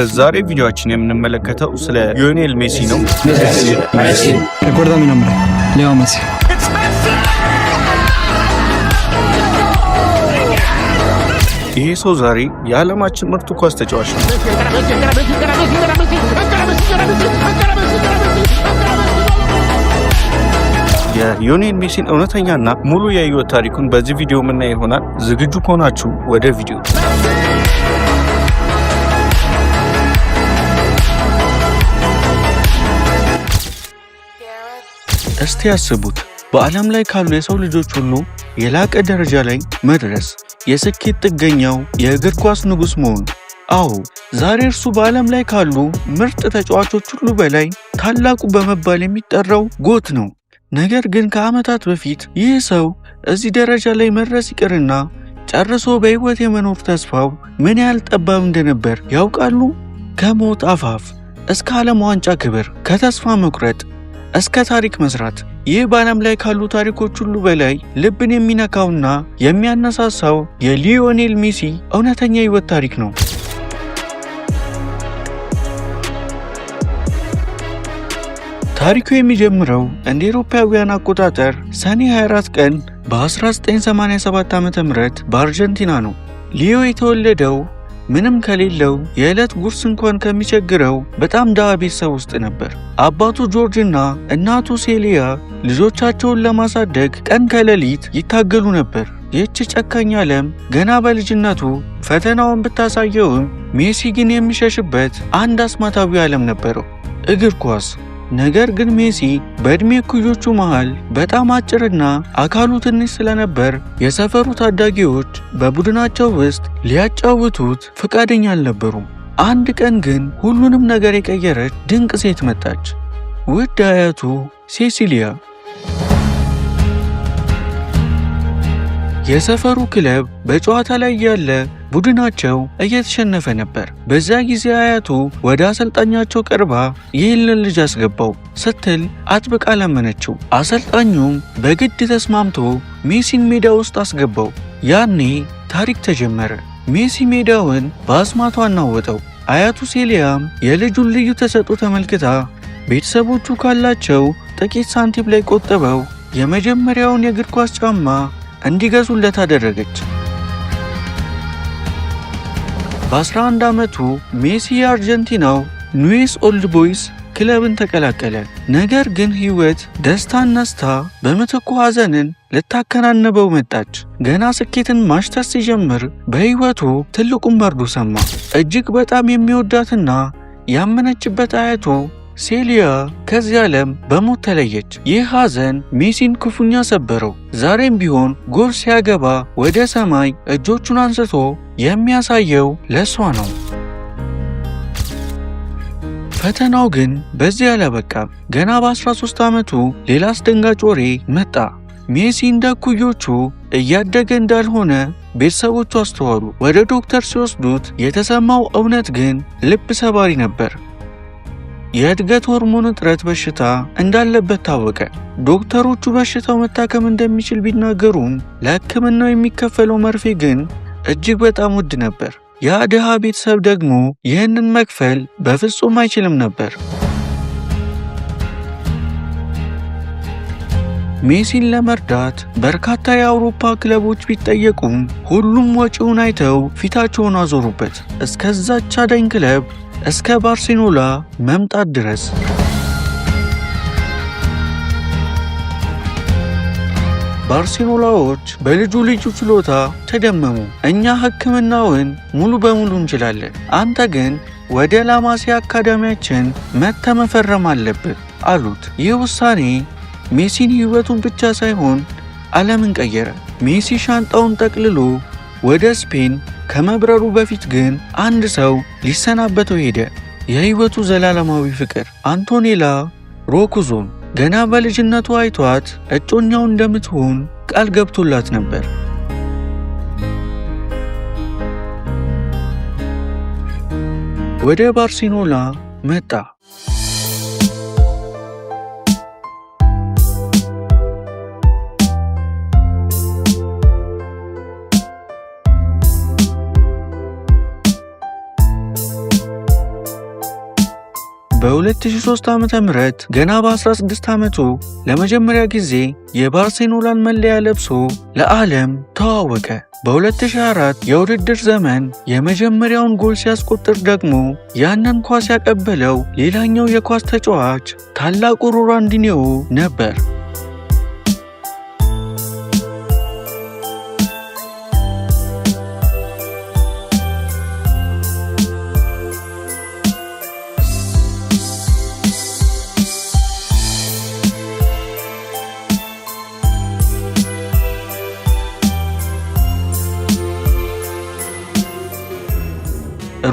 በዛሬ ቪዲዮአችን የምንመለከተው ስለ ሊዮኔል ሜሲ ነው። Recuerda mi nombre, Leo Messi. ይሄ ሰው ዛሬ የዓለማችን ምርጡ ኳስ ተጫዋች ነው። የሊዮኔል ሜሲን እውነተኛና ሙሉ የህይወት ታሪኩን በዚህ ቪዲዮ የምናይ ይሆናል። ዝግጁ ከሆናችሁ ወደ ቪዲዮ። እስቲ ያስቡት፣ በዓለም ላይ ካሉ የሰው ልጆች ሁሉ የላቀ ደረጃ ላይ መድረስ፣ የስኬት ጥገኛው የእግር ኳስ ንጉሥ መሆን። አዎ፣ ዛሬ እርሱ በዓለም ላይ ካሉ ምርጥ ተጫዋቾች ሁሉ በላይ ታላቁ በመባል የሚጠራው ጎት ነው። ነገር ግን ከዓመታት በፊት ይህ ሰው እዚህ ደረጃ ላይ መድረስ ይቅርና ጨርሶ በሕይወት የመኖር ተስፋው ምን ያህል ጠባብ እንደነበር ያውቃሉ? ከሞት አፋፍ እስከ ዓለም ዋንጫ ክብር፣ ከተስፋ መቁረጥ እስከ ታሪክ መስራት፣ ይህ በዓለም ላይ ካሉ ታሪኮች ሁሉ በላይ ልብን የሚነካውና የሚያነሳሳው የሊዮኔል ሜሲ እውነተኛ ሕይወት ታሪክ ነው። ታሪኩ የሚጀምረው እንደ አውሮፓውያን አቆጣጠር ሰኔ 24 ቀን በ1987 ዓ.ም በአርጀንቲና ነው። ሊዮ የተወለደው ምንም ከሌለው የዕለት ጉርስ እንኳን ከሚቸግረው በጣም ድሃ ቤተሰብ ውስጥ ነበር። አባቱ ጆርጅ እና እናቱ ሴሊያ ልጆቻቸውን ለማሳደግ ቀን ከሌሊት ይታገሉ ነበር። ይህች ጨካኝ ዓለም ገና በልጅነቱ ፈተናውን ብታሳየውም ሜሲ ግን የሚሸሽበት አንድ አስማታዊ ዓለም ነበረው፣ እግር ኳስ። ነገር ግን ሜሲ በዕድሜ እኩዮቹ መሃል በጣም አጭርና አካሉ ትንሽ ስለነበር የሰፈሩ ታዳጊዎች በቡድናቸው ውስጥ ሊያጫውቱት ፈቃደኛ አልነበሩም። አንድ ቀን ግን ሁሉንም ነገር የቀየረች ድንቅ ሴት መጣች፣ ውድ አያቱ ሴሲሊያ። የሰፈሩ ክለብ በጨዋታ ላይ ያለ ቡድናቸው እየተሸነፈ ነበር። በዛ ጊዜ አያቱ ወደ አሰልጣኛቸው ቀርባ ይህንን ልጅ አስገባው ስትል አጥብቃ ለመነችው። አሰልጣኙም በግድ ተስማምቶ ሜሲን ሜዳ ውስጥ አስገባው። ያኔ ታሪክ ተጀመረ። ሜሲ ሜዳውን በአስማቷ አናወጠው። አያቱ ሴሊያም የልጁን ልዩ ተሰጥኦ ተመልክታ ቤተሰቦቹ ካላቸው ጥቂት ሳንቲም ላይ ቆጥበው የመጀመሪያውን የእግር ኳስ ጫማ እንዲገዙለት አደረገች። በ11 ዓመቱ ሜሲ የአርጀንቲናው ኒውዌስ ኦልድ ቦይስ ክለብን ተቀላቀለ። ነገር ግን ሕይወት ደስታን ነስታ በምትኩ ሐዘንን ልታከናነበው መጣች። ገና ስኬትን ማሽተት ሲጀምር በሕይወቱ ትልቁን መርዶ ሰማ። እጅግ በጣም የሚወዳትና ያመነችበት አያቱ ሴሊያ ከዚህ ዓለም በሞት ተለየች። ይህ ሐዘን ሜሲን ክፉኛ ሰበረው። ዛሬም ቢሆን ጎል ሲያገባ ወደ ሰማይ እጆቹን አንስቶ የሚያሳየው ለሷ ነው። ፈተናው ግን በዚህ አላበቃም። ገና በ13 ዓመቱ ሌላ አስደንጋጭ ወሬ መጣ። ሜሲ እንደ እኩዮቹ እያደገ እንዳልሆነ ቤተሰቦቹ አስተዋሉ። ወደ ዶክተር ሲወስዱት የተሰማው እውነት ግን ልብ ሰባሪ ነበር። የእድገት ሆርሞን እጥረት በሽታ እንዳለበት ታወቀ። ዶክተሮቹ በሽታው መታከም እንደሚችል ቢናገሩም ለሕክምናው የሚከፈለው መርፌ ግን እጅግ በጣም ውድ ነበር። ያ ድሃ ቤተሰብ ደግሞ ይህንን መክፈል በፍጹም አይችልም ነበር። ሜሲን ለመርዳት በርካታ የአውሮፓ ክለቦች ቢጠየቁም ሁሉም ወጪውን አይተው ፊታቸውን አዞሩበት፣ እስከዛች አዳኝ ክለብ እስከ ባርሴሎና መምጣት ድረስ። ባርሴሎናዎች በልጁ ልዩ ችሎታ ተደመሙ። እኛ ሕክምናውን ሙሉ በሙሉ እንችላለን፣ አንተ ግን ወደ ላማሲያ አካዳሚያችን መጥተህ መፈረም አለብህ አሉት። ይህ ውሳኔ ሜሲን ሕይወቱን ብቻ ሳይሆን ዓለምን ቀየረ። ሜሲ ሻንጣውን ጠቅልሎ ወደ ስፔን ከመብረሩ በፊት ግን አንድ ሰው ሊሰናበተው ሄደ። የሕይወቱ ዘላለማዊ ፍቅር አንቶኔላ ሮኩዞን። ገና በልጅነቱ አይቷት እጮኛው እንደምትሆን ቃል ገብቶላት ነበር። ወደ ባርሴሎና መጣ። በ2003 ዓመተ ምህረት ገና በ16 ዓመቱ ለመጀመሪያ ጊዜ የባርሴሎናን መለያ ለብሶ ለዓለም ተዋወቀ። በ2004 የውድድር ዘመን የመጀመሪያውን ጎል ሲያስቆጥር ደግሞ ያንን ኳስ ያቀበለው ሌላኛው የኳስ ተጫዋች ታላቁ ሮናልዲኒዮ ነበር።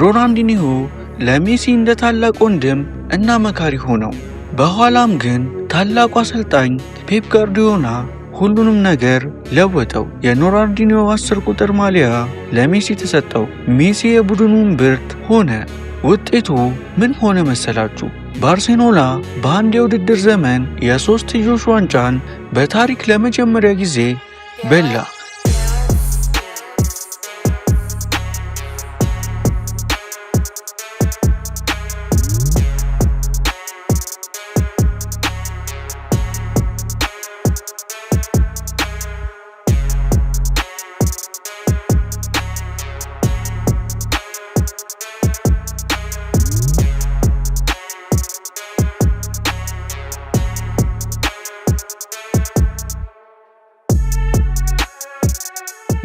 ሮናልዲኒዮ ለሜሲ እንደ ታላቅ ወንድም እና መካሪ ሆነው፣ በኋላም ግን ታላቁ አሰልጣኝ ፔፕ ጋርዲዮላ ሁሉንም ነገር ለወጠው። የሮናልዲኒዮ 10 ቁጥር ማሊያ ለሜሲ ተሰጠው። ሜሲ የቡድኑን ብርት ሆነ። ውጤቱ ምን ሆነ መሰላችሁ? ባርሴሎና በአንድ የውድድር ዘመን የሶስትዮሽ ዋንጫን በታሪክ ለመጀመሪያ ጊዜ በላ።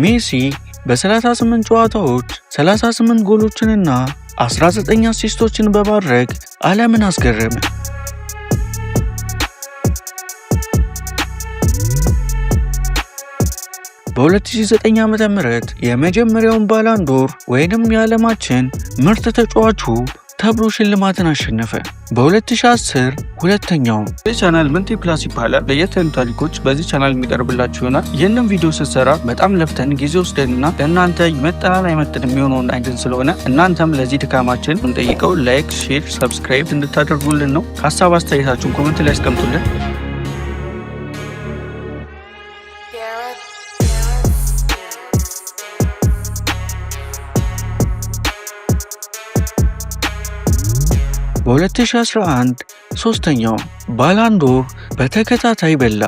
ሜሲ በ38 ጨዋታዎች 38 ጎሎችንና 19 አሲስቶችን በማድረግ ዓለምን አስገረመ። በ2009 ዓ.ም የመጀመሪያውን ባላንዶር ወይንም የዓለማችን ምርጥ ተጫዋቹ ተብሎ ሽልማትን አሸነፈ። በ2010 ሁለተኛውም። ይህ ቻናል ምንቲ ፕላስ ይባላል። ለየት ያሉ ታሪኮች በዚህ ቻናል የሚቀርብላችሁ ይሆናል። ይህንን ቪዲዮ ስትሰራ በጣም ለፍተን ጊዜ ወስደንና ለእናንተ ይመጥናል አይመጥንም የሚሆነውን አይደን ስለሆነ እናንተም ለዚህ ድካማችን እንጠይቀው ላይክ፣ ሼር፣ ሰብስክራይብ እንድታደርጉልን ነው። ሀሳብ አስተያየታችሁን ኮሜንት ላይ አስቀምጡልን። በ2011 ሶስተኛው ባላንዶር በተከታታይ በላ።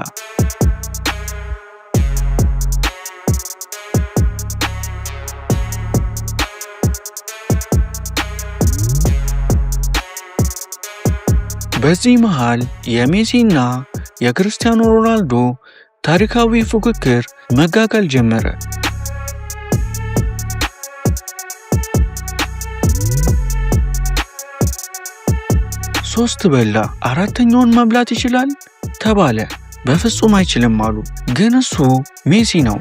በዚህ መሃል የሜሲና የክርስቲያኖ ሮናልዶ ታሪካዊ ፉክክር መጋጋል ጀመረ። ሶስት በላ፣ አራተኛውን መብላት ይችላል ተባለ። በፍጹም አይችልም አሉ። ግን እሱ ሜሲ ነው።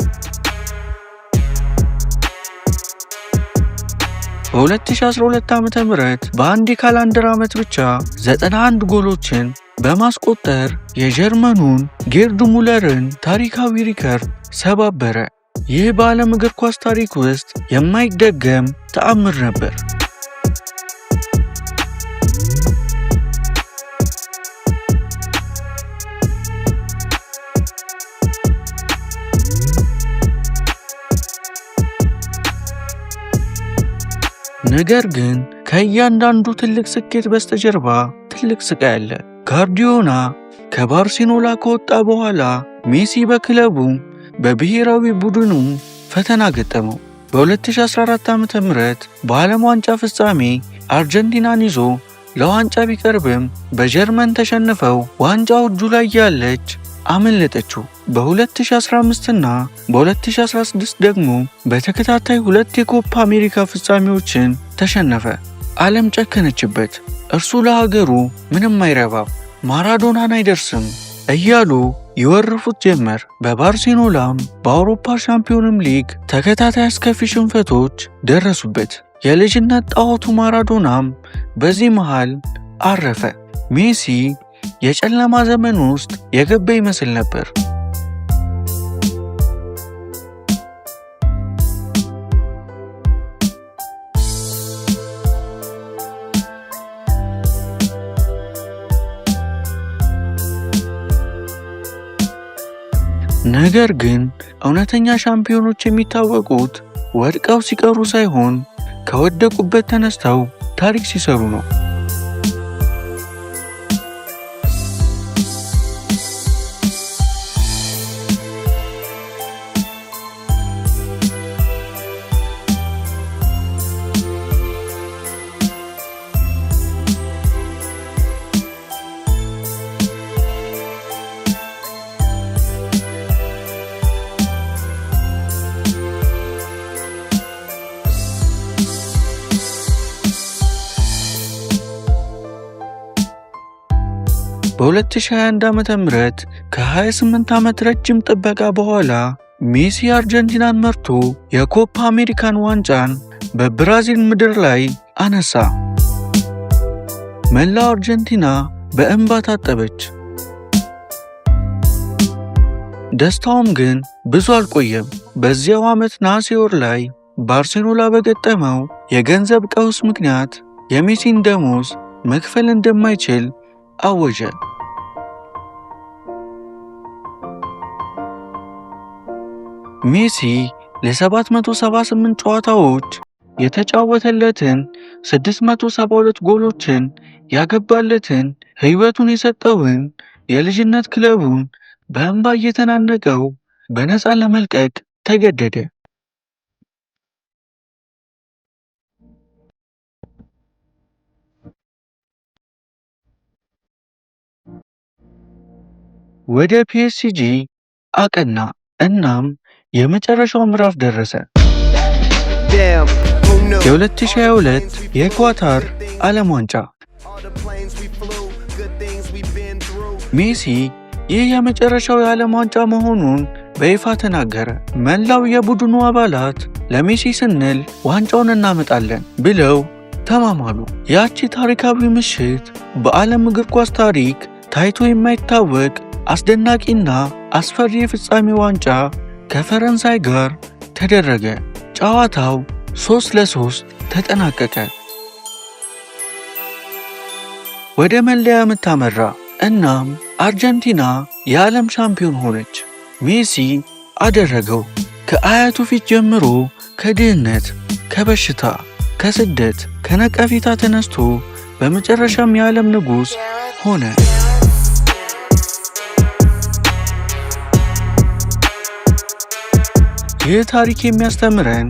በ2012 ዓመተ ምህረት በአንድ የካላንደር ዓመት ብቻ 91 ጎሎችን በማስቆጠር የጀርመኑን ጌርድ ሙለርን ታሪካዊ ሪከርድ ሰባበረ። ይህ በዓለም እግር ኳስ ታሪክ ውስጥ የማይደገም ተአምር ነበር። ነገር ግን ከእያንዳንዱ ትልቅ ስኬት በስተጀርባ ትልቅ ስቃይ አለ። ጋርዲዮላ ከባርሴሎና ከወጣ በኋላ ሜሲ በክለቡ በብሔራዊ ቡድኑ ፈተና ገጠመው። በ2014 ዓ.ም በዓለም ዋንጫ ፍጻሜ አርጀንቲናን ይዞ ለዋንጫ ቢቀርብም በጀርመን ተሸንፈው ዋንጫው እጁ ላይ ያለች አመለጠችው። በ2015 እና በ2016 ደግሞ በተከታታይ 2 የኮፓ አሜሪካ ፍጻሜዎችን ተሸነፈ። ዓለም ጨከነችበት። እርሱ ለሀገሩ ምንም አይረባም፣ ማራዶናን አይደርስም እያሉ ይወርፉት ጀመር። በባርሴሎናም በአውሮፓ ሻምፒዮንም ሊግ ተከታታይ አስከፊ ሽንፈቶች ደረሱበት። የልጅነት ጣዖቱ ማራዶናም በዚህ መሃል አረፈ። ሜሲ የጨለማ ዘመን ውስጥ የገባ ይመስል ነበር። ነገር ግን እውነተኛ ሻምፒዮኖች የሚታወቁት ወድቀው ሲቀሩ ሳይሆን ከወደቁበት ተነስተው ታሪክ ሲሰሩ ነው። በ2021 ዓ.ም ከ28 ዓመት ረጅም ጥበቃ በኋላ ሜሲ አርጀንቲናን መርቶ የኮፓ አሜሪካን ዋንጫን በብራዚል ምድር ላይ አነሳ። መላው አርጀንቲና በእንባ ታጠበች። ደስታውም ግን ብዙ አልቆየም። በዚያው ዓመት ነሐሴ ወር ላይ ባርሴሎና በገጠመው የገንዘብ ቀውስ ምክንያት የሜሲን ደሞዝ መክፈል እንደማይችል አወጀ። ሜሲ ለ778 ጨዋታዎች የተጫወተለትን 672 ጎሎችን ያገባለትን ሕይወቱን የሰጠውን የልጅነት ክለቡን በእንባ እየተናነቀው በነፃ ለመልቀቅ ተገደደ። ወደ ፒኤስጂ አቀና። እናም የመጨረሻው ምዕራፍ ደረሰ። የ2022 የኳታር ዓለም ዋንጫ። ሜሲ ይህ የመጨረሻው የዓለም ዋንጫ መሆኑን በይፋ ተናገረ። መላው የቡድኑ አባላት ለሜሲ ስንል ዋንጫውን እናመጣለን ብለው ተማማሉ። ያቺ ታሪካዊ ምሽት በዓለም እግር ኳስ ታሪክ ታይቶ የማይታወቅ አስደናቂና አስፈሪ የፍጻሜ ዋንጫ ከፈረንሳይ ጋር ተደረገ። ጨዋታው 3-3 ተጠናቀቀ። ወደ መለያ ምት አመራ። እናም አርጀንቲና የዓለም ሻምፒዮን ሆነች። ሜሲ አደረገው። ከአያቱ ፊት ጀምሮ ከድህነት፣ ከበሽታ፣ ከስደት፣ ከነቀፌታ ተነስቶ በመጨረሻም የዓለም ንጉሥ ሆነ። ይህ ታሪክ የሚያስተምረን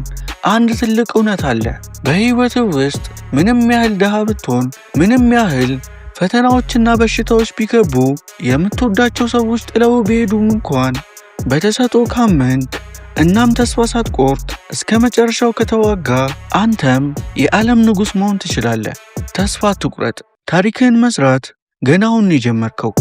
አንድ ትልቅ እውነት አለ። በሕይወትህ ውስጥ ምንም ያህል ድሃ ብትሆን፣ ምንም ያህል ፈተናዎችና በሽታዎች ቢከቡ፣ የምትወዳቸው ሰዎች ጥለው ቢሄዱም እንኳን በተሰጥኦ ካመንክ እናም ተስፋ ሳትቆርጥ እስከ መጨረሻው ከተዋጋ አንተም የዓለም ንጉሥ መሆን ትችላለህ። ተስፋ አትቁረጥ። ታሪክህን መስራት ገና አሁን የጀመርከው።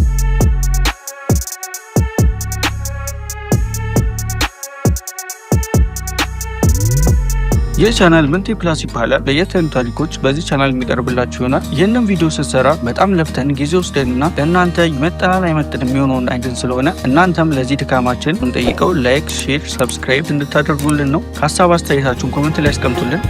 ይህ ቻናል ምንቴ ፕላስ ይባላል። ለየት ያሉ ታሪኮች በዚህ ቻናል የሚቀርብላችሁ ይሆናል። ይህንን ቪዲዮ ስትሰራ በጣም ለፍተን ጊዜ ወስደንና ለእናንተ ይመጥናል አይመጥንም የሚሆነውን አይደን ስለሆነ እናንተም ለዚህ ድካማችን እንጠይቀው ላይክ፣ ሼር፣ ሰብስክራይብ እንድታደርጉልን ነው። ሀሳብ አስተያየታችሁን ኮሜንት ላይ አስቀምጡልን።